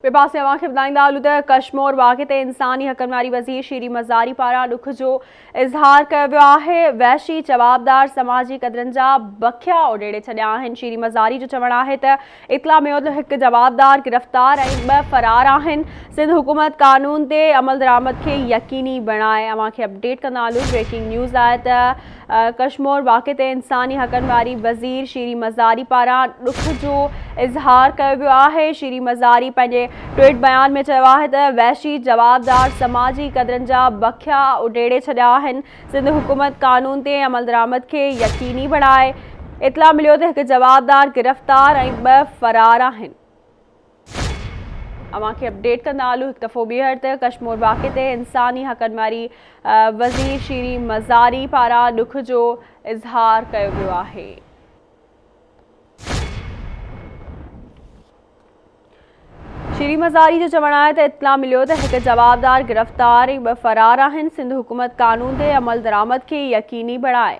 पास ॿुधाईंदा कश्मीर वाक़े ते इंसानी हक़नि वारी वज़ीर शीरी मज़ारी पारां ॾुख जो इज़हार कयो वियो आहे। वहशी जवाबदार समाजी क़दरनि जा बखिया उॾेड़े छॾिया आहिनि। शीरी मज़ारी जो चवणु आहे त इतला मिलियो त हिकु जवाबदार गिरफ़्तार ऐं 2 फ़रार आहिनि। सिंध हुकूमत कानून ते अमल दरामद खे यकीनी बणाए। अवांखे अपडेट कंदा हलूं। ब्रेकिंग न्यूज़ आहे त कश्मीर वाक़े ते इंसानी हक़नि वारी वज़ीर शीरी मज़ारी पारां ॾुख जो इज़हार कयो वियो आहे। शीरी मज़ारी पंहिंजे ट्वीट बयान में चयो आहे त वहशी जवाबदार समाजी क़दरनि जा बखिया उॾेड़े छॾिया आहिनि। सिंध हुकूमत कानून ते अमल दरामद खे यकीनी बणाए। इतला मिलियो त हिकु जवाबदार गिरफ़्तार ऐं 2 फ़रार आहिनि। अवांखे अपडेट कंदा हलूं हिकु दफ़ो ॿीहर त कश्मीर वाक़े ते इंसानी हक़नि वारी वज़ीर शीरी मज़ारी पारां ॾुख जो इज़हार कयो वियो आहे। शीरी मज़ारी जो चवणु आहे त इतला मिलियो त हिकु जवाबदार गिरफ़्तार ऐं 2 फ़रार आहिनि। सिंध हुकूमत कानून ते अमल दरामद खे यकीनी बणाए।